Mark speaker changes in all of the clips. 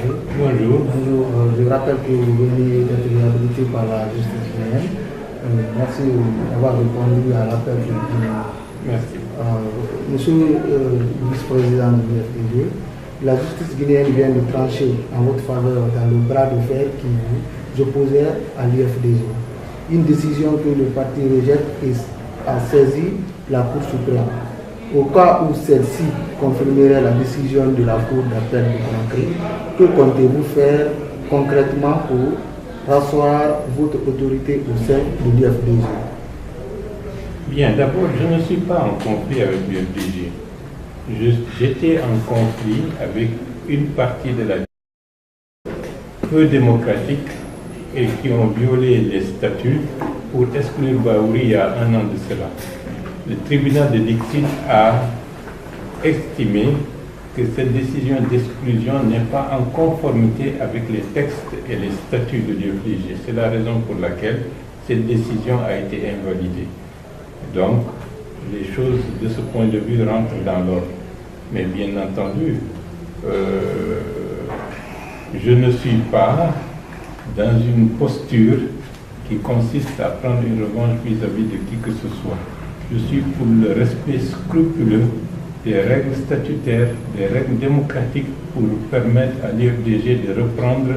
Speaker 1: Paris.
Speaker 2: Bonjour.
Speaker 1: Bonjour. Je rappelle que vous venez d'être réhabilité par la justice guinéenne. Merci d'avoir répondu à l'appel du Guinée.
Speaker 2: Merci.
Speaker 1: Monsieur le vice-président du FDG, la justice guinéenne vient de trancher en votre faveur dans le bras de fer qui vous opposait à l'IFDG. Une décision que le parti rejette et a saisi la Cour suprême. Au cas où celle-ci confirmerait la décision de la Cour d'appel de Conakry, que comptez-vous faire concrètement pour rasseoir votre autorité au sein de l'IFDG?
Speaker 2: Bien, d'abord, je ne suis pas en conflit avec l'IFDG. J'étais en conflit avec une partie de la peu démocratique et qui ont violé les statuts pour exclure Baouri il y a un an de cela. Le tribunal de Dixit a estimé que cette décision d'exclusion n'est pas en conformité avec les textes et les statuts de l'IFDG. C'est la raison pour laquelle cette décision a été invalidée. Donc, les choses de ce point de vue rentrent dans l'ordre. Mais bien entendu, je ne suis pas dans une posture qui consiste à prendre une revanche vis-à-vis de qui que ce soit. Je suis pour le respect scrupuleux des règles statutaires, des règles démocratiques pour permettre à l'IFDG de reprendre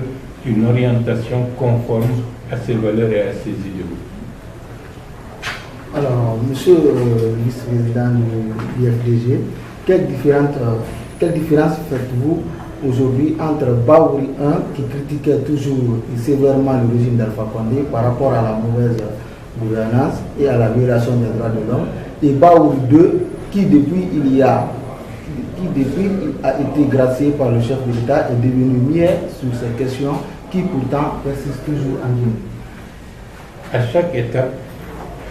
Speaker 2: une orientation conforme à ses valeurs et à ses idéaux.
Speaker 1: Alors, monsieur le vice-président de l'IFDG, quelle différence faites-vous aujourd'hui entre Baouri 1, qui critiquait toujours et sévèrement le régime d'Alpha Condé par rapport à la mauvaise gouvernance et à la violation des droits de l'homme, et Baouri 2, qui depuis a été gracié par le chef de l'État, est devenu muet sur ces questions qui pourtant persistent toujours en Guinée?
Speaker 2: À chaque étape,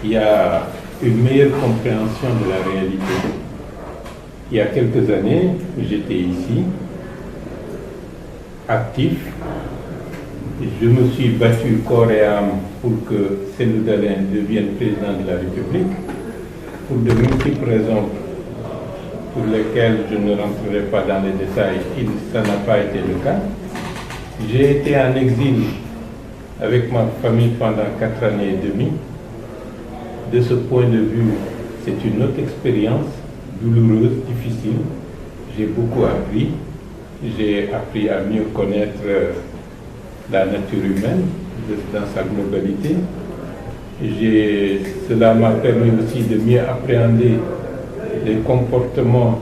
Speaker 2: il y a une meilleure compréhension de la réalité. Il y a quelques années, j'étais ici, actif. Je me suis battu corps et âme pour que Cellou Dalein devienne président de la République, pour de multiples raisons pour lesquelles je ne rentrerai pas dans les détails. Ça n'a pas été le cas. J'ai été en exil avec ma famille pendant 4 années et demie. De ce point de vue, c'est une autre expérience douloureuse, difficile. J'ai beaucoup appris. J'ai appris à mieux connaître la nature humaine dans sa globalité. Cela m'a permis aussi de mieux appréhender les comportements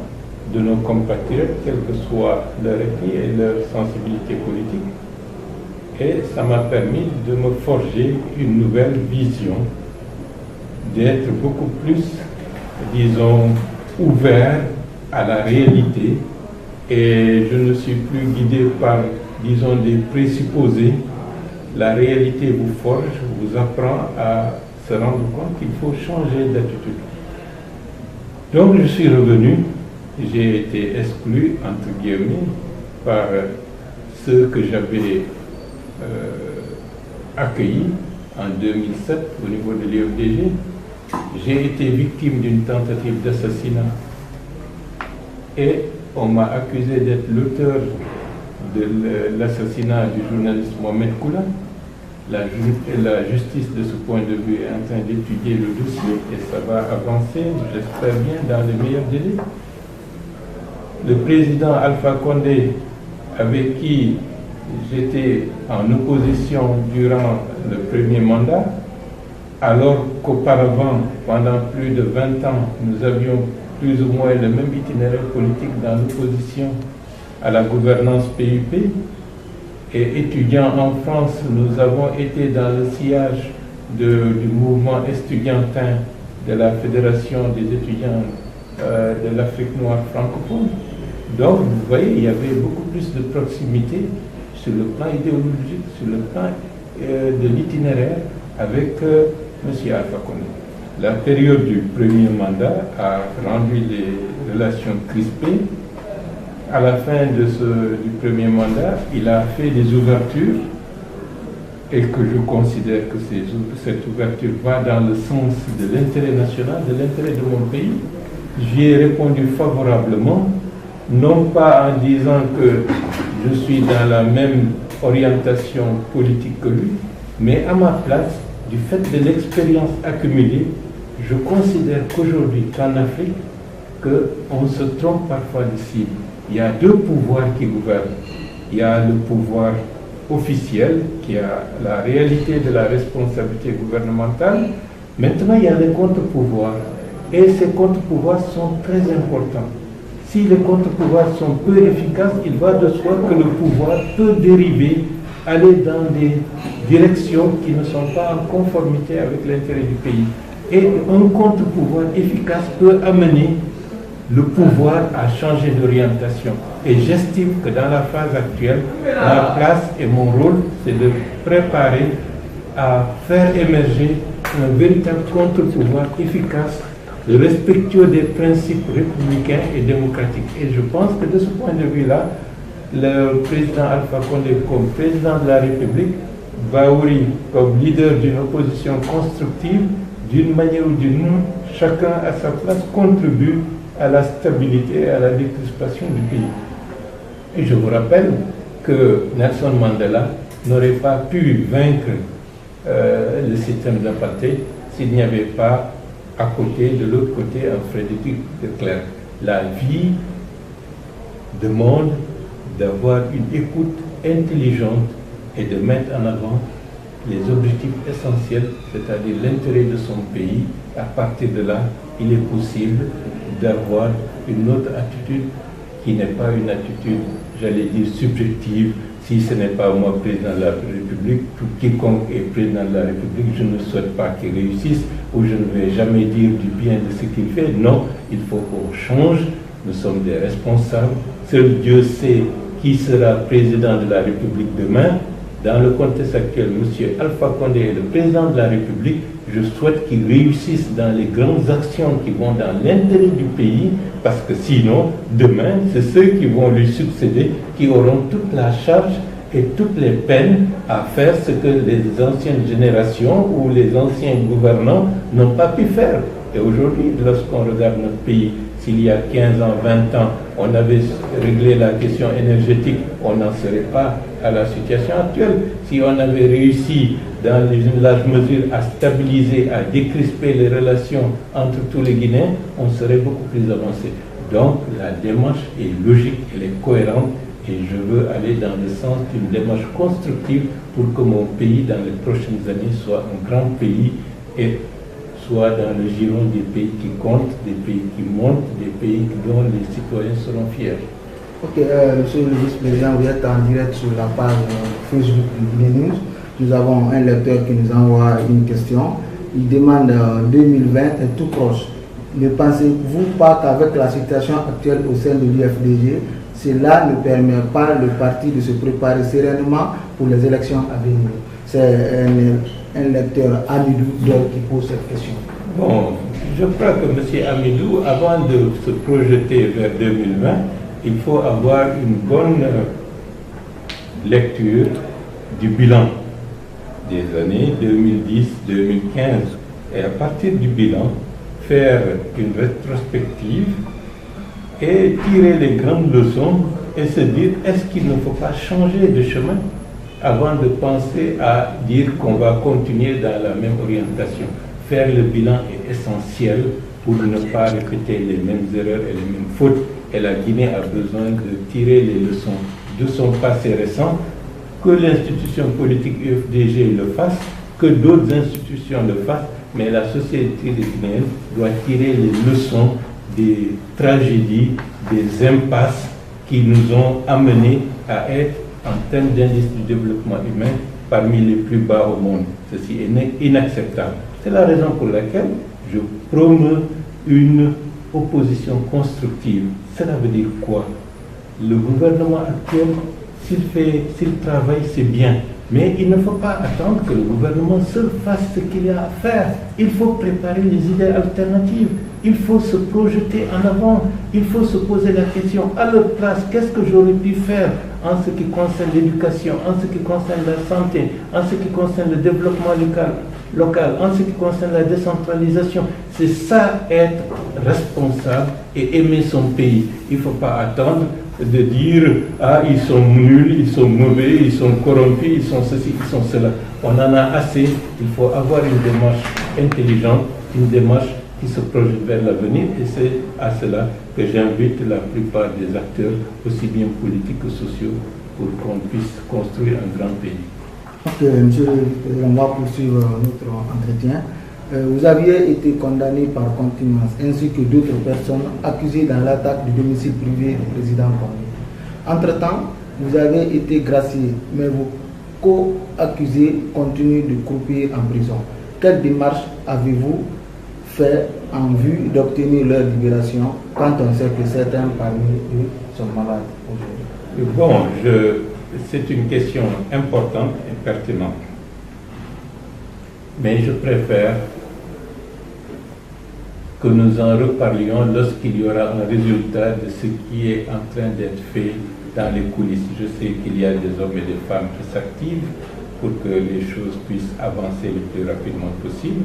Speaker 2: de nos compatriotes, quel que soit leur ethnie et leur sensibilité politique. Et ça m'a permis de me forger une nouvelle vision, d'être beaucoup plus, disons, ouvert à la réalité. Et je ne suis plus guidé par, disons, des présupposés. La réalité vous forge, vous apprend à se rendre compte qu'il faut changer d'attitude. Donc je suis revenu, j'ai été exclu, entre guillemets, par ceux que j'avais accueillis en 2007 au niveau de l'IFDG. J'ai été victime d'une tentative d'assassinat et on m'a accusé d'être l'auteur de l'assassinat du journaliste Mohamed Koula. La justice, de ce point de vue, est en train d'étudier le dossier et ça va avancer, j'espère bien, dans les meilleurs délais. Le président Alpha Condé, avec qui j'étais en opposition durant le premier mandat, alors qu'auparavant, pendant plus de 20 ans, nous avions plus ou moins le même itinéraire politique dans l'opposition à la gouvernance PUP. Et étudiants en France, nous avons été dans le sillage du mouvement estudiantin de la Fédération des étudiants de l'Afrique noire francophone. Donc, vous voyez, il y avait beaucoup plus de proximité sur le plan idéologique, sur le plan de l'itinéraire avec M. Alpha Condé. La période du premier mandat a rendu les relations crispées. À la fin du premier mandat, il a fait des ouvertures et que je considère que cette ouverture va dans le sens de l'intérêt national, de l'intérêt de mon pays. J'y ai répondu favorablement non pas en disant que je suis dans la même orientation politique que lui, mais à ma place, du fait de l'expérience accumulée, je considère qu'aujourd'hui, qu'en Afrique, qu'on se trompe parfois de cible. Il y a deux pouvoirs qui gouvernent. Il y a le pouvoir officiel, qui a la réalité de la responsabilité gouvernementale. Maintenant, il y a les contre-pouvoirs. Et ces contre-pouvoirs sont très importants. Si les contre-pouvoirs sont peu efficaces, il va de soi que le pouvoir peut dériver, aller dans des directions qui ne sont pas en conformité avec l'intérêt du pays. Et un contre-pouvoir efficace peut amener le pouvoir à changer d'orientation. Et j'estime que dans la phase actuelle, ma place et mon rôle, c'est de préparer à faire émerger un véritable contre-pouvoir efficace, respectueux des principes républicains et démocratiques. Et je pense que de ce point de vue-là, le président Alpha Condé, comme président de la République, Bahouri, comme leader d'une opposition constructive, d'une manière ou d'une autre, chacun à sa place contribue à la stabilité et à la décrispation du pays. Et je vous rappelle que Nelson Mandela n'aurait pas pu vaincre le système d'apartheid s'il n'y avait pas à côté, de l'autre côté, un Frédéric de Klerk. La vie demande d'avoir une écoute intelligente et de mettre en avant les objectifs essentiels, c'est-à-dire l'intérêt de son pays. À partir de là, il est possible d'avoir une autre attitude qui n'est pas une attitude, j'allais dire, subjective. Si ce n'est pas moi, président de la République, tout quiconque est président de la République, je ne souhaite pas qu'il réussisse, ou je ne vais jamais dire du bien de ce qu'il fait. Non, il faut qu'on change. Nous sommes des responsables. Seul Dieu sait qui sera président de la République demain. Dans le contexte actuel, M. Alpha Condé est le président de la République. Je souhaite qu'il réussisse dans les grandes actions qui vont dans l'intérêt du pays, parce que sinon, demain, c'est ceux qui vont lui succéder qui auront toute la charge et toutes les peines à faire ce que les anciennes générations ou les anciens gouvernants n'ont pas pu faire. Et aujourd'hui, lorsqu'on regarde notre pays, s'il y a 15 ans, 20 ans, on avait réglé la question énergétique, on n'en serait pas à la situation actuelle. Si on avait réussi dans une large mesure à stabiliser, à décrisper les relations entre tous les Guinéens, on serait beaucoup plus avancé. Donc la démarche est logique, elle est cohérente, et je veux aller dans le sens d'une démarche constructive pour que mon pays, dans les prochaines années, soit un grand pays et soit dans le giron des pays qui comptent, des pays qui montent, des pays dont les citoyens seront fiers.
Speaker 1: Ok, monsieur le vice-président, vous êtes en direct sur la page Facebook du Guinée News. Nous avons un lecteur qui nous envoie une question. Il demande 2020 est tout proche. Ne pensez-vous pas qu'avec la situation actuelle au sein de l'UFDG, cela ne permet pas le parti de se préparer sereinement pour les élections à venir? C'est un lecteur Amidou qui pose cette question.
Speaker 2: Bon, je crois que M. Amidou, avant de se projeter vers 2020, il faut avoir une bonne lecture du bilan des années 2010-2015 et à partir du bilan, faire une rétrospective et tirer les grandes leçons et se dire est-ce qu'il ne faut pas changer de chemin avant de penser à dire qu'on va continuer dans la même orientation. Faire le bilan est essentiel pour ne pas répéter les mêmes erreurs et les mêmes fautes. Et la Guinée a besoin de tirer les leçons de son passé récent, que l'institution politique UFDG le fasse, que d'autres institutions le fassent, mais la société guinéenne doit tirer les leçons des tragédies, des impasses qui nous ont amenés à être, en termes d'indice du développement humain, parmi les plus bas au monde. Ceci est inacceptable. C'est la raison pour laquelle je promeux une opposition constructive. Cela veut dire quoi? Le gouvernement actuel, s'il travaille, c'est bien. Mais il ne faut pas attendre que le gouvernement seul fasse ce qu'il y a à faire. Il faut préparer les idées alternatives. Il faut se projeter en avant. Il faut se poser la question, à leur place, qu'est-ce que j'aurais pu faire en ce qui concerne l'éducation, en ce qui concerne la santé, en ce qui concerne le développement local, en ce qui concerne la décentralisation. C'est ça, être responsable et aimer son pays. Il ne faut pas attendre de dire « Ah, ils sont nuls, ils sont mauvais, ils sont corrompus, ils sont ceci, ils sont cela ». On en a assez. Il faut avoir une démarche intelligente, une démarche qui se projette vers l'avenir, et c'est à cela que j'invite la plupart des acteurs, aussi bien politiques que sociaux, pour qu'on puisse construire un grand pays.
Speaker 1: Monsieur le Président, on va poursuivre notre entretien. Vous aviez été condamné par contumace, ainsi que d'autres personnes accusées dans l'attaque du domicile privé du président Condé. Entre-temps, vous avez été gracié, mais vos co-accusés continuent de croupir en prison. Quelle démarche avez-vous fait en vue d'obtenir leur libération quand on sait que certains parmi eux sont malades aujourd'hui?
Speaker 2: Bon, c'est une question importante et pertinente. Mais je préfère que nous en reparlions lorsqu'il y aura un résultat de ce qui est en train d'être fait dans les coulisses. Je sais qu'il y a des hommes et des femmes qui s'activent pour que les choses puissent avancer le plus rapidement possible.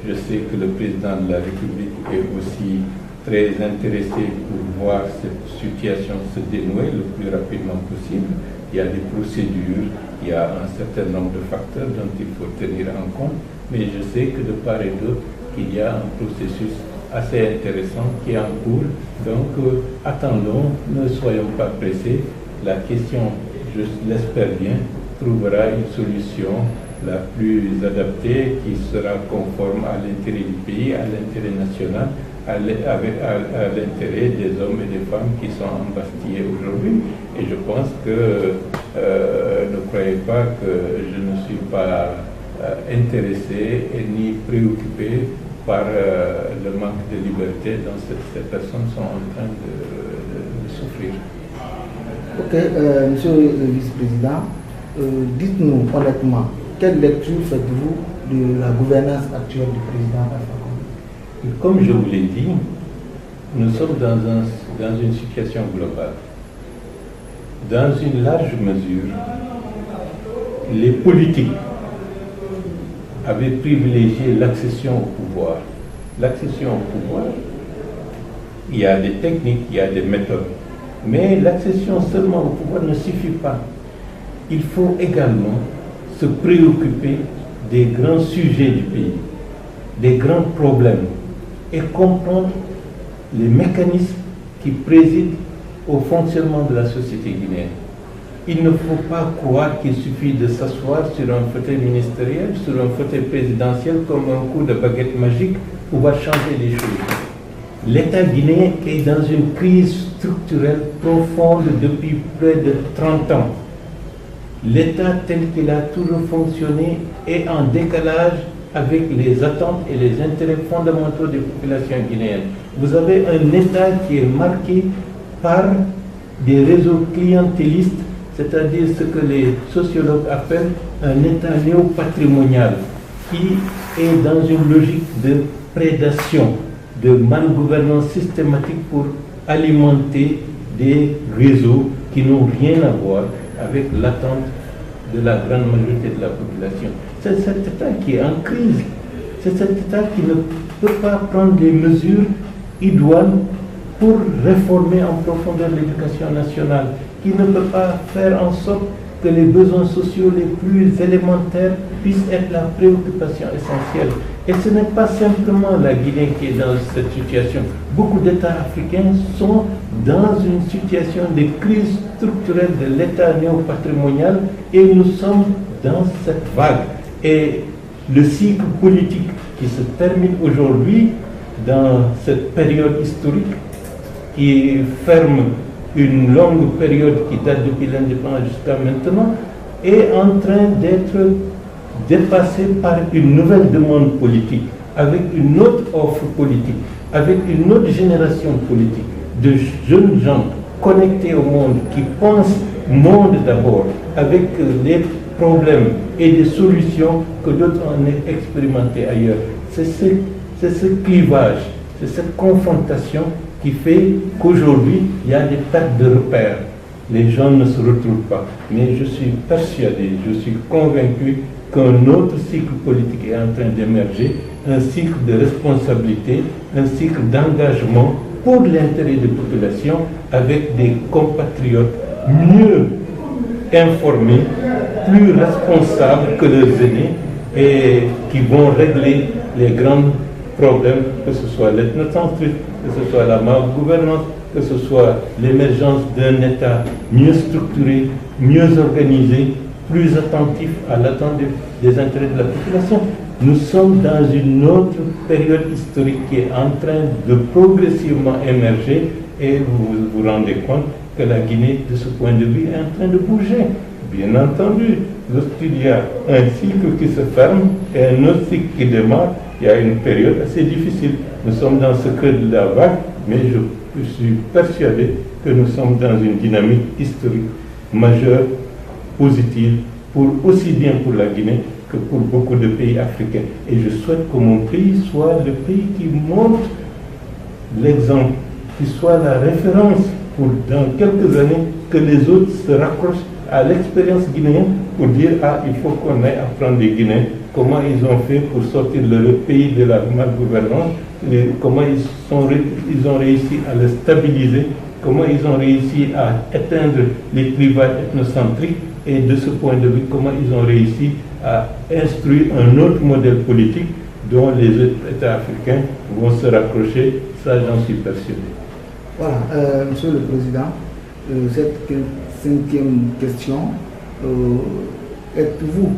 Speaker 2: Je sais que le président de la République est aussi très intéressé pour voir cette situation se dénouer le plus rapidement possible. Il y a des procédures, il y a un certain nombre de facteurs dont il faut tenir en compte, mais je sais que de part et d'autre, il y a un processus assez intéressant qui est en cours. Donc, attendons, ne soyons pas pressés. La question, je l'espère bien, trouvera une solution la plus adaptée qui sera conforme à l'intérêt du pays, à l'intérêt national, à l'intérêt des hommes et des femmes qui sont embastillés aujourd'hui. Et je pense que ne croyez pas que je ne suis pas intéressé et ni préoccupé par le manque de liberté dont ces personnes sont en train de souffrir.
Speaker 1: Ok, monsieur le vice-président, dites-nous honnêtement, quelle lecture faites-vous de la gouvernance actuelle du président Alpha Condé?
Speaker 2: Comme je vous l'ai dit, nous sommes dans une situation globale. Dans une large mesure, les politiques avaient privilégié l'accession au pouvoir. L'accession au pouvoir, il y a des techniques, il y a des méthodes. Mais l'accession seulement au pouvoir ne suffit pas. Il faut également se préoccuper des grands sujets du pays, des grands problèmes, et comprendre les mécanismes qui président au fonctionnement de la société guinéenne. Il ne faut pas croire qu'il suffit de s'asseoir sur un fauteuil ministériel, sur un fauteuil présidentiel, comme un coup de baguette magique, pour pouvoir changer les choses. L'État guinéen est dans une crise structurelle profonde depuis près de 30 ans. L'État tel qu'il a toujours fonctionné est en décalage avec les attentes et les intérêts fondamentaux des populations guinéennes. Vous avez un État qui est marqué par des réseaux clientélistes, c'est-à-dire ce que les sociologues appellent un État néopatrimonial, qui est dans une logique de prédation, de malgouvernance systématique pour alimenter des réseaux qui n'ont rien à voir avec l'attente de la grande majorité de la population. C'est cet État qui est en crise. C'est cet État qui ne peut pas prendre les mesures idoines pour réformer en profondeur l'éducation nationale, qui ne peut pas faire en sorte que les besoins sociaux les plus élémentaires puissent être la préoccupation essentielle. Et ce n'est pas simplement la Guinée qui est dans cette situation. Beaucoup d'États africains sont dans une situation de crise structurelle de l'État néopatrimonial, et nous sommes dans cette vague. Et le cycle politique qui se termine aujourd'hui dans cette période historique qui ferme une longue période qui date depuis l'indépendance jusqu'à maintenant, est en train d'être dépassé par une nouvelle demande politique, avec une autre offre politique, avec une autre génération politique, de jeunes gens connectés au monde, qui pensent monde d'abord, avec les problèmes et des solutions que d'autres ont expérimenté ailleurs. C'est ce clivage, c'est cette confrontation qui fait qu'aujourd'hui, il y a des pertes de repères. les gens ne se retrouvent pas. Mais je suis persuadé, je suis convaincu qu'un autre cycle politique est en train d'émerger, un cycle de responsabilité, un cycle d'engagement pour l'intérêt des populations avec des compatriotes mieux informés, plus responsables que leurs aînés et qui vont régler les grands problèmes, que ce soit l'ethnocentrisme, que ce soit la malgouvernance, que ce soit l'émergence d'un État mieux structuré, mieux organisé, plus attentif à l'attente des intérêts de la population. Nous sommes dans une autre période historique qui est en train de progressivement émerger et vous vous rendez compte que la Guinée, de ce point de vue, est en train de bouger. Bien entendu, lorsqu'il y a un cycle qui se ferme et un autre cycle qui démarre, il y a une période assez difficile. Nous sommes dans ce creux de la vague, mais je suis persuadé que nous sommes dans une dynamique historique majeure, positive, aussi bien pour la Guinée que pour beaucoup de pays africains. Et je souhaite que mon pays soit le pays qui montre l'exemple, qui soit la référence pour dans quelques années que les autres se raccrochent à l'expérience guinéenne pour dire il faut qu'on aille apprendre des Guinéens comment ils ont fait pour sortir leur pays de la malgouvernance, comment ils ont réussi à le stabiliser, comment ils ont réussi à éteindre les clivages ethnocentriques et de ce point de vue, comment ils ont réussi à instruire un autre modèle politique dont les autres États africains vont se raccrocher. Ça, j'en suis persuadé.
Speaker 1: Voilà, Monsieur le Président, cette cinquième question, êtes-vous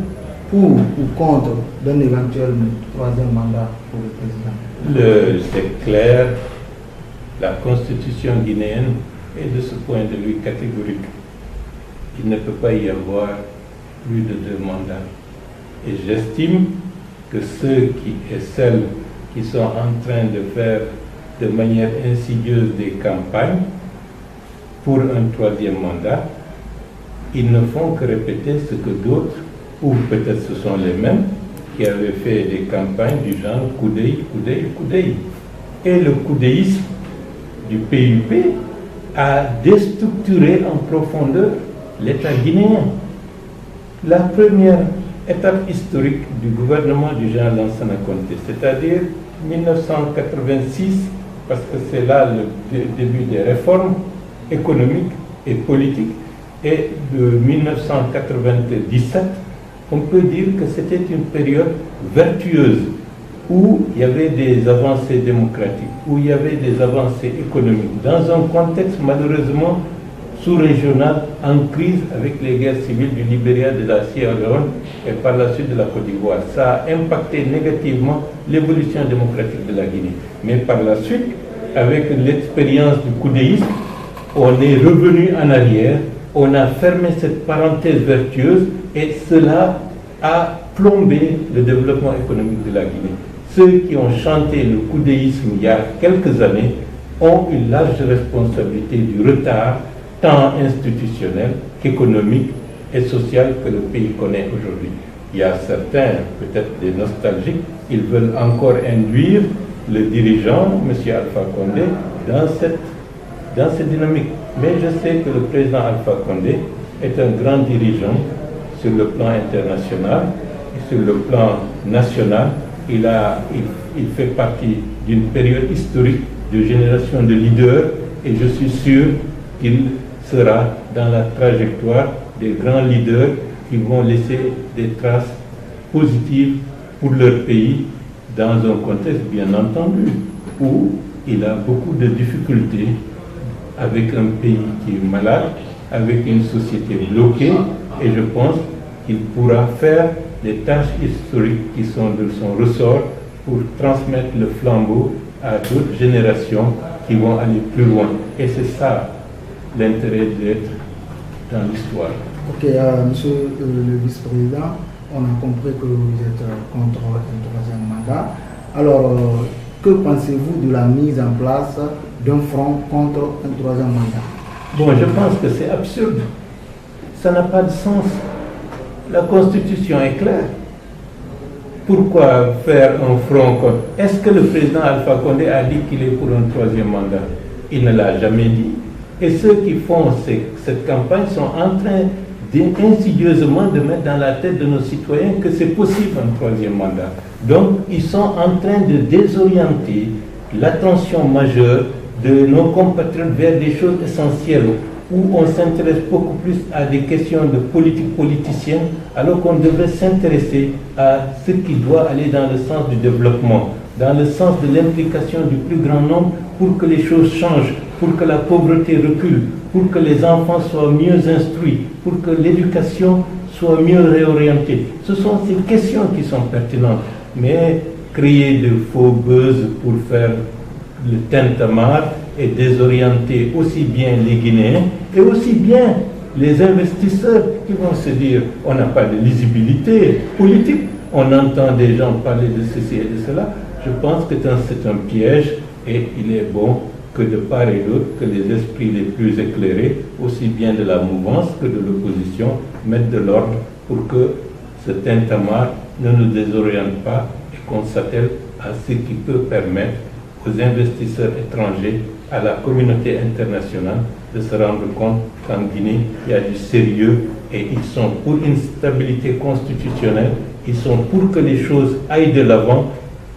Speaker 1: pour ou contre d'un éventuel troisième mandat pour le président?
Speaker 2: C'est clair, la constitution guinéenne est de ce point de vue catégorique. Il ne peut pas y avoir plus de 2 mandats. Et j'estime que ceux et celles qui sont en train de faire de manière insidieuse des campagnes pour un troisième mandat, ils ne font que répéter ce que d'autres, ou peut-être ce sont les mêmes, qui avaient fait des campagnes du genre Koudéi, Koudéi, Koudéi. Et le koudéisme du PUP a déstructuré en profondeur l'État guinéen. La première étape historique du gouvernement du général Lansana Conté, c'est-à-dire 1986, parce que c'est là le début des réformes économiques et politiques, et de 1997, on peut dire que c'était une période vertueuse où il y avait des avancées démocratiques, où il y avait des avancées économiques, dans un contexte malheureusement sous-régional en crise avec les guerres civiles du Libéria, de la Sierra Leone et par la suite de la Côte d'Ivoire. Ça a impacté négativement l'évolution démocratique de la Guinée. Mais par la suite, avec l'expérience du koudéisme, on est revenu en arrière, on a fermé cette parenthèse vertueuse et cela a plombé le développement économique de la Guinée. Ceux qui ont chanté le koudéisme il y a quelques années ont une large responsabilité du retard tant institutionnel qu'économique et social que le pays connaît aujourd'hui. Il y a certains, peut-être des nostalgiques, ils veulent encore induire le dirigeant, M. Alpha Condé, dans cette dynamique. Mais je sais que le président Alpha Condé est un grand dirigeant sur le plan international et sur le plan national. Il fait partie d'une période historique de génération de leaders et je suis sûr qu'il sera dans la trajectoire des grands leaders qui vont laisser des traces positives pour leur pays dans un contexte bien entendu où il a beaucoup de difficultés avec un pays qui est malade, avec une société bloquée et je pense qu'il pourra faire des tâches historiques qui sont de son ressort pour transmettre le flambeau à d'autres générations qui vont aller plus loin. Et c'est ça l'intérêt d'être dans l'histoire.
Speaker 1: Ok, monsieur le vice-président, on a compris que vous êtes contre un troisième mandat. Alors, que pensez-vous de la mise en place d'un front contre un troisième mandat?
Speaker 2: Bon, je pense que c'est absurde. Ça n'a pas de sens. La Constitution est claire. Pourquoi faire un front contre? Est-ce que le président Alpha Condé a dit qu'il est pour un troisième mandat? Il ne l'a jamais dit. Et ceux qui font cette campagne sont en train insidieusement de mettre dans la tête de nos citoyens que c'est possible un troisième mandat. Donc, ils sont en train de désorienter l'attention majeure de nos compatriotes vers des choses essentielles, où on s'intéresse beaucoup plus à des questions de politique politicienne, alors qu'on devrait s'intéresser à ce qui doit aller dans le sens du développement, dans le sens de l'implication du plus grand nombre pour que les choses changent, pour que la pauvreté recule, pour que les enfants soient mieux instruits, pour que l'éducation soit mieux réorientée. Ce sont ces questions qui sont pertinentes. Mais créer de faux buzz pour faire le tintamarre et désorienter aussi bien les Guinéens et aussi bien les investisseurs qui vont se dire on n'a pas de lisibilité politique, on entend des gens parler de ceci et de cela. Je pense que c'est un piège et il est bon que de part et d'autre, que les esprits les plus éclairés, aussi bien de la mouvance que de l'opposition, mettent de l'ordre pour que ce tintamarre ne nous désoriente pas et qu'on s'attelle à ce qui peut permettre aux investisseurs étrangers, à la communauté internationale, de se rendre compte qu'en Guinée, il y a du sérieux et ils sont pour une stabilité constitutionnelle, ils sont pour que les choses aillent de l'avant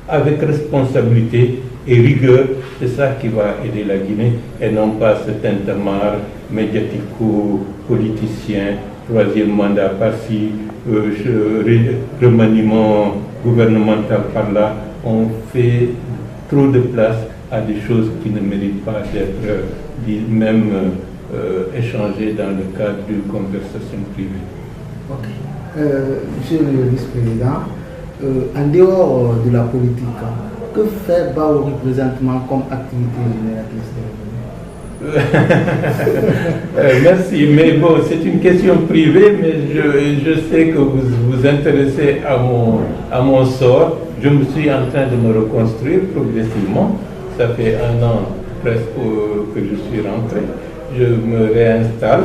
Speaker 2: avec responsabilité et rigueur. C'est ça qui va aider la Guinée et non pas ce tintamarre médiatico-politicien, troisième mandat par-ci, remaniement gouvernemental par-là. On fait trop de place à des choses qui ne méritent pas d'être même échangées dans le cadre d'une conversation privée.
Speaker 1: Ok. Monsieur le vice-président, en dehors de la politique, que fait Bahouri présentement comme activité génératrice?
Speaker 2: Merci, mais bon, c'est une question privée, mais je sais que vous vous intéressez à mon sort. Je me suis en train de me reconstruire progressivement. Ça fait 1 an presque que je suis rentré. Je me réinstalle.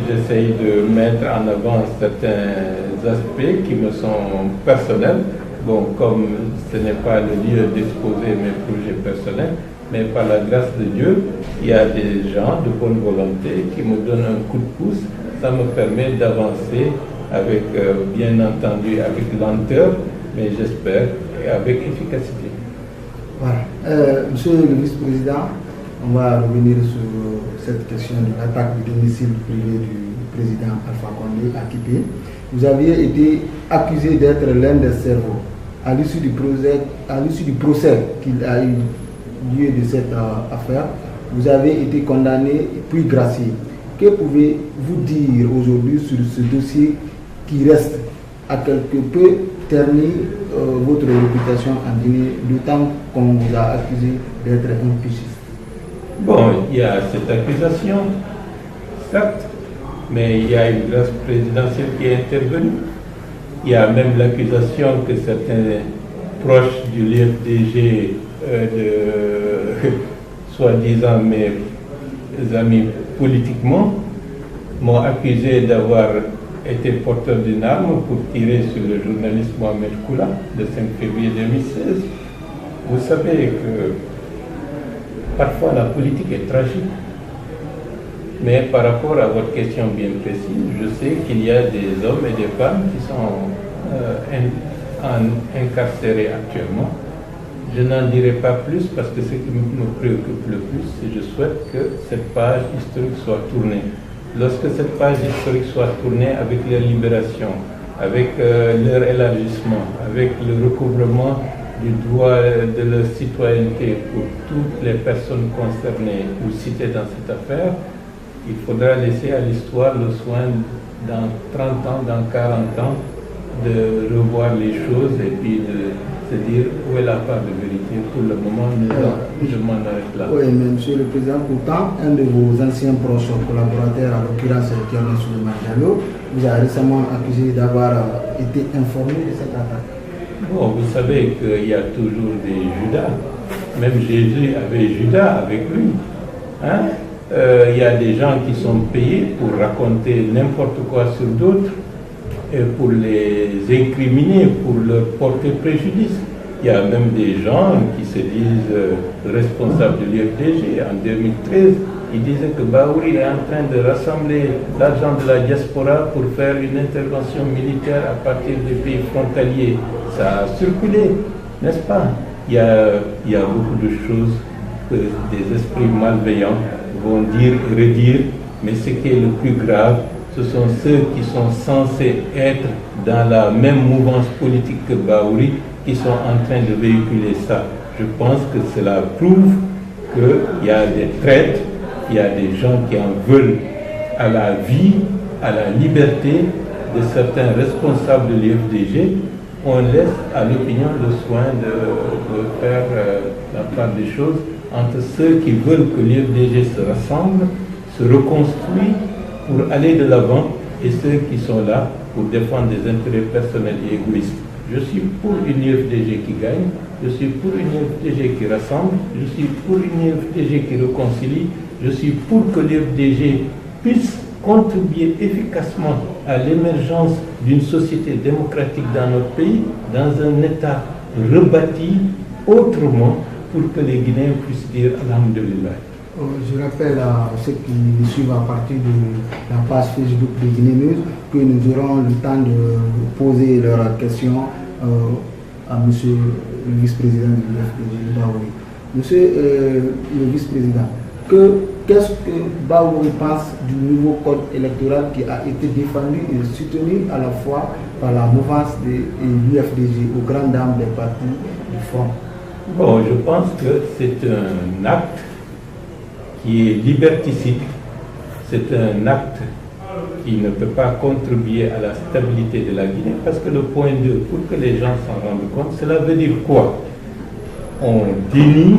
Speaker 2: J'essaye de mettre en avant certains aspects qui me sont personnels. Bon, comme ce n'est pas le lieu d'exposer mes projets personnels, mais par la grâce de Dieu, il y a des gens de bonne volonté qui me donnent un coup de pouce. Ça me permet d'avancer avec, bien entendu, avec lenteur, mais j'espère, et avec efficacité.
Speaker 1: Voilà. Monsieur le vice-président, on va revenir sur cette question de l'attaque du domicile privé du président Alpha Condé à Kipé. Vous aviez été accusé d'être l'un des cerveaux. À l'issue du procès qu'il a eu lieu de cette affaire, vous avez été condamné puis gracié. Que pouvez-vous dire aujourd'hui sur ce dossier qui reste à quelque peu ternir votre réputation en Guinée, d'autant qu'on vous a accusé d'être un putschiste?
Speaker 2: Bon, il y a cette accusation, certes, mais il y a une grâce présidentielle qui est intervenue. Il y a même l'accusation que certains proches du l'IFDG, soi-disant mes amis politiquement, m'ont accusé d'avoir été porteur d'une arme pour tirer sur le journaliste Mohamed Koula le 5 février 2016. Vous savez que parfois la politique est tragique. Mais par rapport à votre question bien précise, je sais qu'il y a des hommes et des femmes qui sont incarcérés actuellement. Je n'en dirai pas plus parce que ce qui me préoccupe le plus, c'est que je souhaite que cette page historique soit tournée. Lorsque cette page historique soit tournée avec leur libération, avec leur élargissement, avec le recouvrement du droit de leur citoyenneté pour toutes les personnes concernées ou citées dans cette affaire, il faudra laisser à l'histoire le soin dans 30 ans, dans 40 ans, de revoir les choses et puis de se dire où est la part de vérité. Pour le moment, je m'en arrête là.
Speaker 1: Oui, mais Monsieur le Président, pourtant, un de vos anciens proches collaborateurs, en l'occurrence Thierno Souleymane Diallo, vous a récemment accusé d'avoir été informé de cette attaque.
Speaker 2: Bon, vous savez qu'il y a toujours des Judas. Même Jésus avait Judas avec lui. Hein? Il y a des gens qui sont payés pour raconter n'importe quoi sur d'autres et pour les incriminer, pour leur porter préjudice. Il y a même des gens qui se disent responsables de l'IFDG. En 2013, il disait que Baouri est en train de rassembler l'argent de la diaspora pour faire une intervention militaire à partir des pays frontaliers. Ça a circulé, n'est-ce pas? Il y a beaucoup de choses que des esprits malveillants vont dire et redire, mais ce qui est le plus grave, ce sont ceux qui sont censés être dans la même mouvance politique que Baouri qui sont en train de véhiculer ça. Je pense que cela prouve qu'il y a des traites, il y a des gens qui en veulent à la vie, à la liberté de certains responsables de l'IFDG. On laisse à l'opinion le soin de faire la part des choses entre ceux qui veulent que l'IFDG se rassemble, se reconstruit pour aller de l'avant et ceux qui sont là pour défendre des intérêts personnels et égoïstes. Je suis pour une IFDG qui gagne, je suis pour une IFDG qui rassemble, je suis pour une IFDG qui réconcilie, je suis pour que l'IFDG puisse contribuer efficacement à l'émergence d'une société démocratique dans notre pays, dans un État rebâti autrement pour que les Guinéens puissent dire Alhamdulillah.
Speaker 1: Je rappelle à ceux qui nous suivent à partir de la page Facebook de Guinée News que nous aurons le temps de poser leurs questions à monsieur le vice-président du FPG, Baouri. Monsieur le vice-président, qu'est-ce que Baouri pense du nouveau code électoral qui a été défendu et soutenu à la fois par la mouvance de l'UFDG aux grandes dames des partis du Front?
Speaker 2: Bon, je pense que c'est un acte qui est liberticide, c'est un acte qui ne peut pas contribuer à la stabilité de la Guinée, parce que le point 2, pour que les gens s'en rendent compte, cela veut dire quoi? On dénie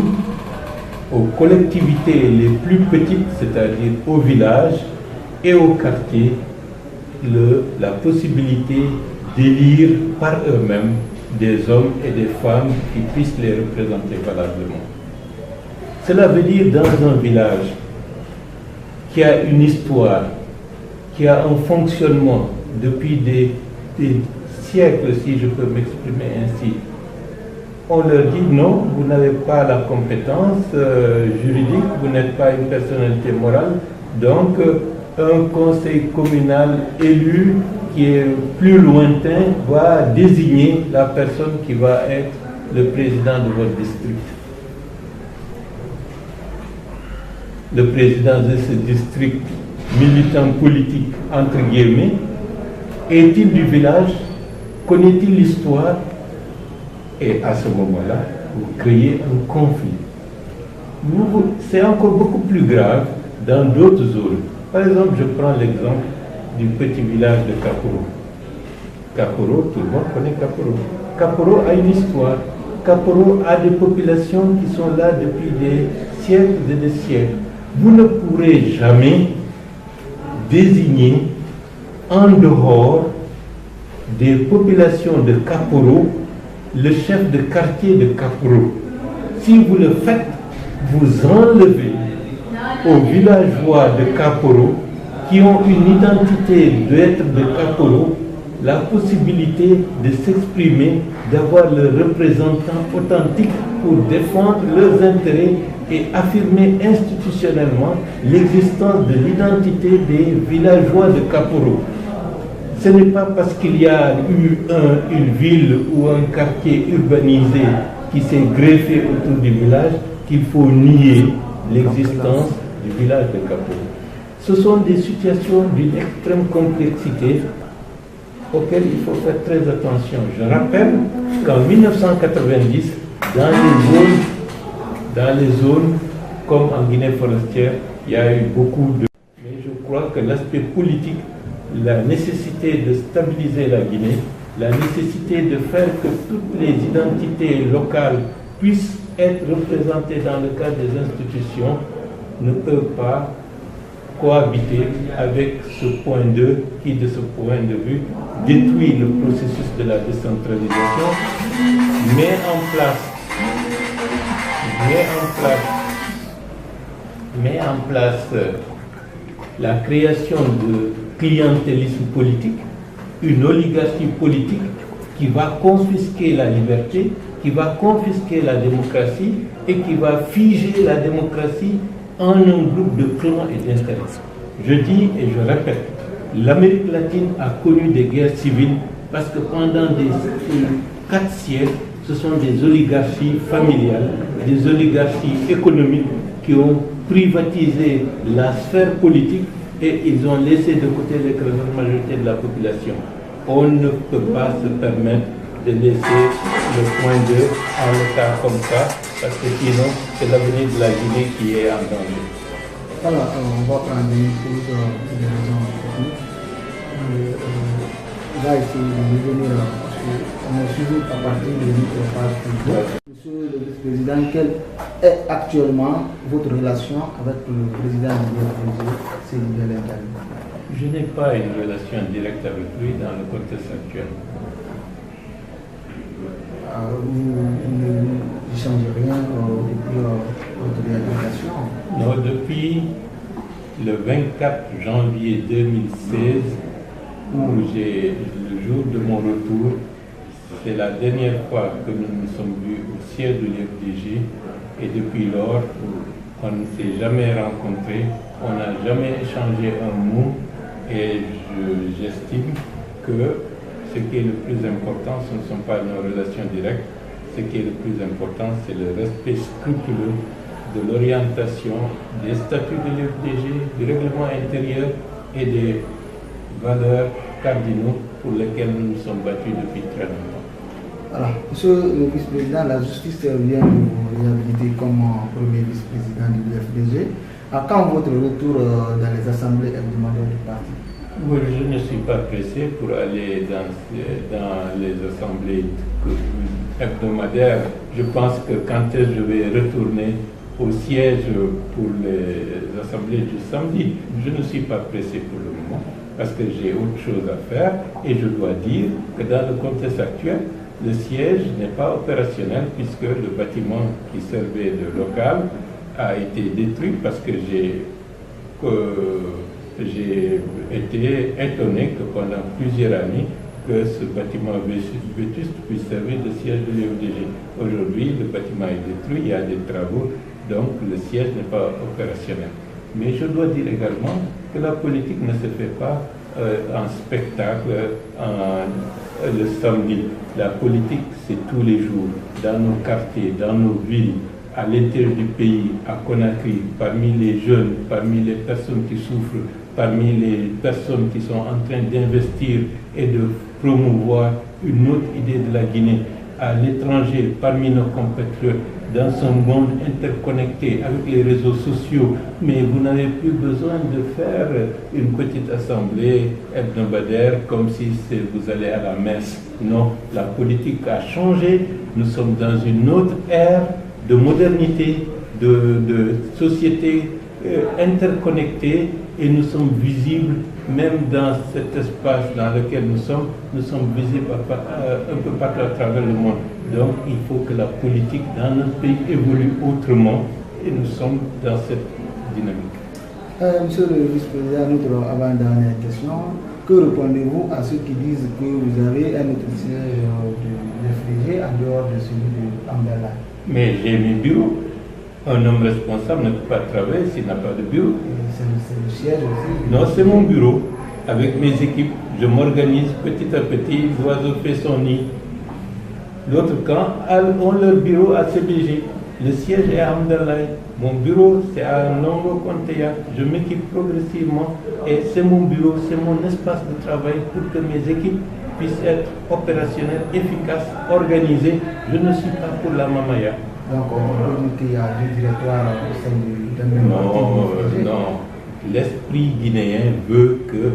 Speaker 2: aux collectivités les plus petites, c'est-à-dire aux villages et aux quartiers, la possibilité d'élire par eux-mêmes des hommes et des femmes qui puissent les représenter valablement. Cela veut dire dans un village qui a une histoire, qui a un fonctionnement depuis des siècles, si je peux m'exprimer ainsi, on leur dit non, vous n'avez pas la compétence juridique, vous n'êtes pas une personnalité morale, donc un conseil communal élu qui est plus lointain va désigner la personne qui va être le président de votre district. Le président de ce district, militant politique, entre guillemets, est-il du village? Connaît-il l'histoire? Et à ce moment-là, vous créez un conflit. C'est encore beaucoup plus grave dans d'autres zones. Par exemple, je prends l'exemple du petit village de Kaporo. Kaporo, tout le monde connaît Kaporo. Kaporo a une histoire. Kaporo a des populations qui sont là depuis des siècles et des siècles. Vous ne pourrez jamais désigner en dehors des populations de Kaporo le chef de quartier de Kaporo. Si vous le faites, vous enlevez aux villageois de Kaporo qui ont une identité d'être de Kaporo la possibilité de s'exprimer, d'avoir le représentant authentique pour défendre leurs intérêts et affirmer institutionnellement l'existence de l'identité des villageois de Kaporo. Ce n'est pas parce qu'il y a eu une ville ou un quartier urbanisé qui s'est greffé autour du village qu'il faut nier l'existence du village de Kaporo. Ce sont des situations d'une extrême complexité auxquelles il faut faire très attention. Je rappelle qu'en 1990, dans les zones comme en Guinée forestière, il y a eu beaucoup de... Mais je crois que l'aspect politique, la nécessité de stabiliser la Guinée, la nécessité de faire que toutes les identités locales puissent être représentées dans le cadre des institutions ne peuvent pas cohabiter avec ce point 2 qui, de ce point de vue, détruit le processus de la décentralisation, met en place la création de clientélisme politique, une oligarchie politique qui va confisquer la liberté, qui va confisquer la démocratie et qui va figer la démocratie en un groupe de clans et d'intérêts. Je dis et je répète, l'Amérique latine a connu des guerres civiles parce que pendant des 4 siècles, ce sont des oligarchies familiales, des oligarchies économiques qui ont privatisé la sphère politique et ils ont laissé de côté l'écrasante majorité de la population. On ne peut pas se permettre de laisser le point 2 en l'état comme ça, parce que sinon, c'est l'avenir de la Guinée qui est en danger.
Speaker 1: Alors, on va prendre une pause pour des raisons techniques. On va essayer de revenir parce qu'on a suivi à partir de notre page Facebook. Monsieur le vice-président, quelle est actuellement votre relation avec le président du BFDG, Céline Diallo?
Speaker 2: Je n'ai pas une relation directe avec lui dans le contexte actuel.
Speaker 1: Vous n'échangez rien depuis votre réalisation?
Speaker 2: Non, depuis le 24 janvier 2016, où le jour de mon retour, c'est la dernière fois que nous nous sommes vus au siège de l'IFDG et depuis lors, on ne s'est jamais rencontrés, on n'a jamais échangé un mot et j'estime que ce qui est le plus important, ce ne sont pas nos relations directes, ce qui est le plus important, c'est le respect scrupuleux de l'orientation, des statuts de l'IFDG, du règlement intérieur et des valeurs cardinaux pour lesquelles nous nous sommes battus depuis très longtemps.
Speaker 1: Alors, monsieur le vice-président, la justice vient de vous réhabiliter comme premier vice-président du BFDG. À quand votre retour dans les assemblées hebdomadaires du parti?
Speaker 2: Oui, je ne suis pas pressé pour aller dans les assemblées hebdomadaires. Je pense que quand je vais retourner au siège pour les assemblées du samedi, je ne suis pas pressé pour le moment parce que j'ai autre chose à faire et je dois dire que dans le contexte actuel, le siège n'est pas opérationnel puisque le bâtiment qui servait de local a été détruit parce que j'ai été étonné que pendant plusieurs années que ce bâtiment vétuste puisse servir de siège de l'IFDG. Aujourd'hui, le bâtiment est détruit, il y a des travaux, donc le siège n'est pas opérationnel. Mais je dois dire également que la politique ne se fait pas en spectacle le samedi. La politique, c'est tous les jours, dans nos quartiers, dans nos villes, à l'intérieur du pays, à Conakry, parmi les jeunes, parmi les personnes qui souffrent, parmi les personnes qui sont en train d'investir et de promouvoir une autre idée de la Guinée, à l'étranger, parmi nos compatriotes, dans ce monde interconnecté avec les réseaux sociaux. Mais vous n'avez plus besoin de faire une petite assemblée hebdomadaire comme si vous allez à la messe. Non, la politique a changé. Nous sommes dans une autre ère de modernité, de société interconnectée et nous sommes visibles même dans cet espace dans lequel nous sommes visibles un peu partout à travers le monde. Donc il faut que la politique dans notre pays évolue autrement et nous sommes dans cette dynamique.
Speaker 1: Monsieur le vice-président, notre avant-dernière question, que répondez-vous à ceux qui disent que vous avez un autre siège de FDG en dehors de celui de Ambela?
Speaker 2: Mais j'ai mes bureaux. Un homme responsable ne peut pas travailler s'il n'a pas de bureau.
Speaker 1: C'est le siège aussi?
Speaker 2: Non, c'est mon bureau. Avec mes équipes, je m'organise petit à petit, l'oiseau fait son nid. L'autre camp ont leur bureau à CBG. Le siège est à Amdalaï. Mon bureau, c'est à Nongo Konteya. Je m'équipe progressivement et c'est mon bureau, c'est mon espace de travail pour que mes équipes puissent être opérationnelles, efficaces, organisées. Je ne suis pas pour la mamaya.
Speaker 1: Donc on peut dire qu'il y a deux directoires au sein d'un même parti?
Speaker 2: Non. L'esprit guinéen veut que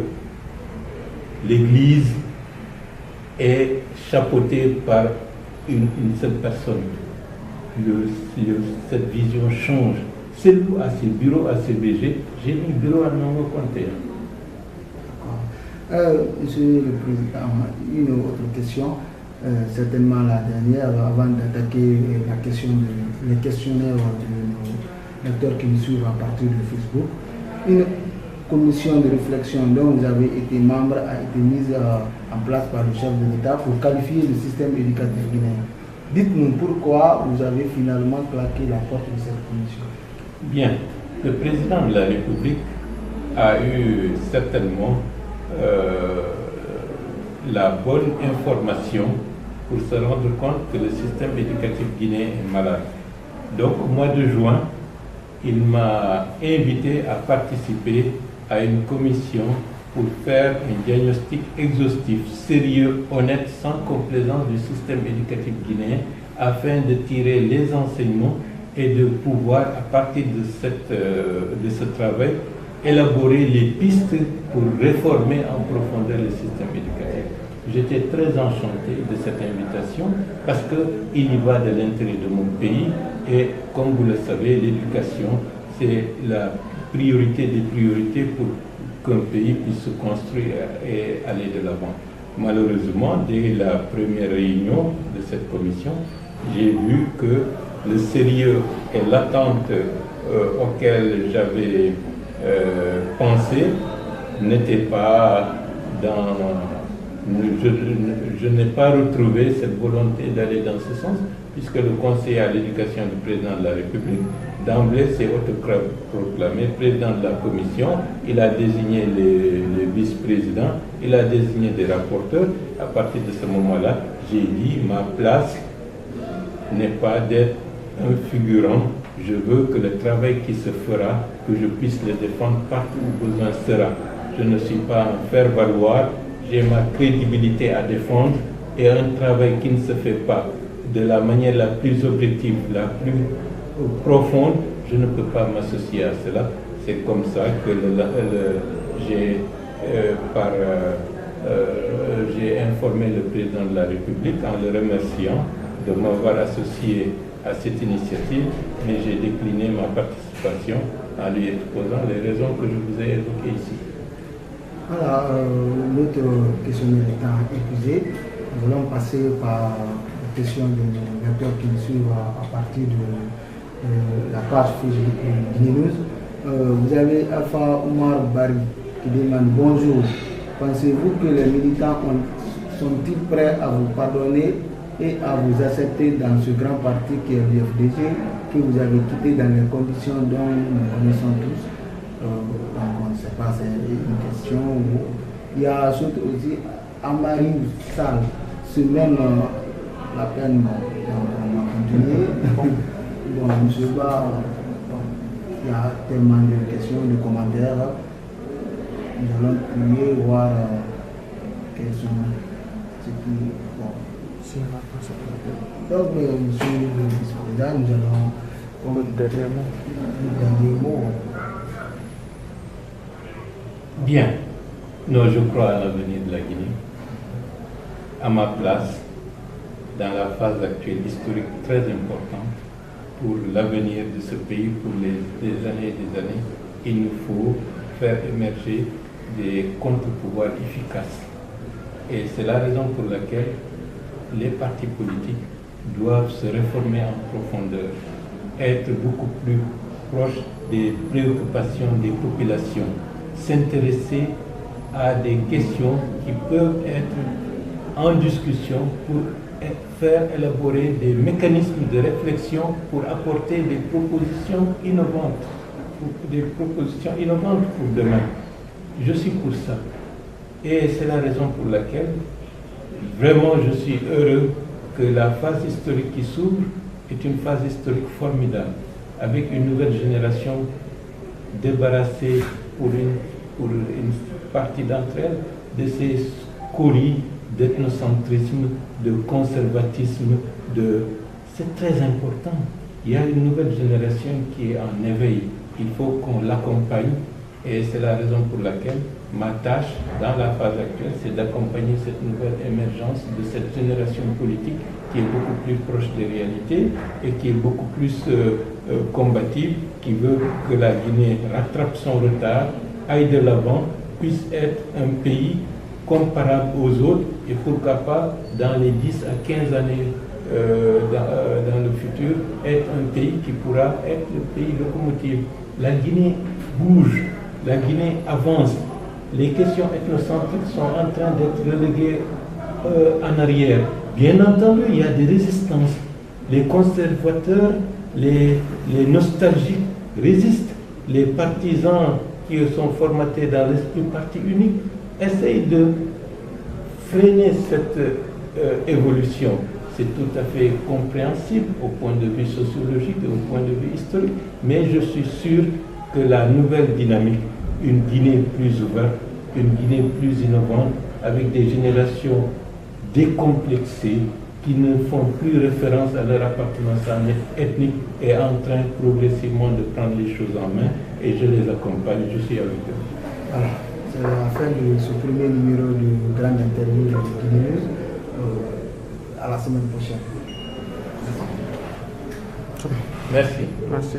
Speaker 2: l'Église est chapeautée par une seule personne. Cette vision change. C'est nous à ses bureaux à CBG, j'ai mis bureau à Nongo Konteya.
Speaker 1: Monsieur le Président, une autre question. Certainement la dernière, avant d'attaquer les questionnaires de nos lecteurs qui nous suivent à partir de Facebook. Une commission de réflexion dont vous avez été membre a été mise en place par le chef de l'État pour qualifier le système éducatif guinéen. Dites-nous pourquoi vous avez finalement claqué la porte de cette commission.
Speaker 2: Bien, Le président de la République a eu certainement la bonne information pour se rendre compte que le système éducatif guinéen est malade. Donc au mois de juin, il m'a invité à participer à une commission pour faire un diagnostic exhaustif, sérieux, honnête, sans complaisance du système éducatif guinéen, afin de tirer les enseignements et de pouvoir, à partir de ce travail, élaborer les pistes pour réformer en profondeur le système éducatif. J'étais très enchanté de cette invitation parce qu'il y va de l'intérêt de mon pays et, comme vous le savez, l'éducation, c'est la priorité des priorités pour qu'un pays puisse se construire et aller de l'avant. Malheureusement, dès la première réunion de cette commission, j'ai vu que le sérieux et l'attente auquel j'avais pensé n'étaient pas dans... Je n'ai pas retrouvé cette volonté d'aller dans ce sens, puisque le conseiller à l'éducation du président de la République, d'emblée, s'est autoproclamé président de la commission. Il a désigné les vice-présidents, il a désigné des rapporteurs. À partir de ce moment-là, j'ai dit, ma place n'est pas d'être un figurant. Je veux que le travail qui se fera, que je puisse le défendre partout où besoin sera. Je ne suis pas un faire-valoir. J'ai ma crédibilité à défendre et un travail qui ne se fait pas de la manière la plus objective, la plus profonde, je ne peux pas m'associer à cela. C'est comme ça que j'ai informé le président de la République en le remerciant de m'avoir associé à cette initiative, mais j'ai décliné ma participation en lui exposant les raisons que je vous ai évoquées ici.
Speaker 1: Voilà, l'autre question étant épuisée, nous allons passer par la question des lecteurs qui nous suivent à partir de la page Facebook guinéeuse. Vous avez Alpha Oumar Bari qui demande bonjour. Pensez-vous que les militants sont-ils prêts à vous pardonner et à vous accepter dans ce grand parti qui est l'UFDG, que vous avez quitté dans les conditions dont nous connaissons tous? Donc on ne sait pas, c'est une question. Il y a surtout aussi Amari Sal, c'est même la peine, on va continuer. Bon, M. Ba, il y a tellement de questions, de commentaires. Nous allons prier, voir quels sont ce qui. Bon. Donc, monsieur le vice-président, nous allons. Comme dernier mot.
Speaker 2: Bien. Non, je crois à l'avenir de la Guinée. À ma place, dans la phase actuelle historique très importante pour l'avenir de ce pays pour des années et des années, il nous faut faire émerger des contre-pouvoirs efficaces. Et c'est la raison pour laquelle les partis politiques doivent se réformer en profondeur, être beaucoup plus proches des préoccupations des populations, s'intéresser à des questions qui peuvent être en discussion pour faire élaborer des mécanismes de réflexion pour apporter des propositions innovantes pour demain. Je suis pour ça. Et c'est la raison pour laquelle vraiment je suis heureux que la phase historique qui s'ouvre est une phase historique formidable, avec une nouvelle génération débarrassée pour une partie d'entre elles de ces scories d'ethnocentrisme, de conservatisme, c'est très important. Il y a une nouvelle génération qui est en éveil. Il faut qu'on l'accompagne et c'est la raison pour laquelle ma tâche dans la phase actuelle, c'est d'accompagner cette nouvelle émergence de cette génération politique qui est beaucoup plus proche des réalités et qui est beaucoup plus combative, qui veut que la Guinée rattrape son retard, aille de l'avant, puisse être un pays comparable aux autres et pourquoi pas dans les 10 à 15 années dans le futur être un pays qui pourra être le pays locomotive. La Guinée bouge, la Guinée avance. Les questions ethnocentriques sont en train d'être reléguées en arrière. Bien entendu, il y a des résistances. Les conservateurs, les nostalgiques résistent, les partisans qui sont formatés dans l'esprit parti unique essayent de freiner cette évolution. C'est tout à fait compréhensible au point de vue sociologique et au point de vue historique, mais je suis sûr que la nouvelle dynamique, une Guinée plus ouverte, une Guinée plus innovante, avec des générations décomplexées, qui ne font plus référence à leur appartenance ethnique, est en train progressivement de prendre les choses en main, et je les accompagne, je suis avec eux.
Speaker 1: Voilà, c'est la fin de ce premier numéro de grande interview de Guinée. À la semaine prochaine.
Speaker 2: Merci.
Speaker 3: Merci.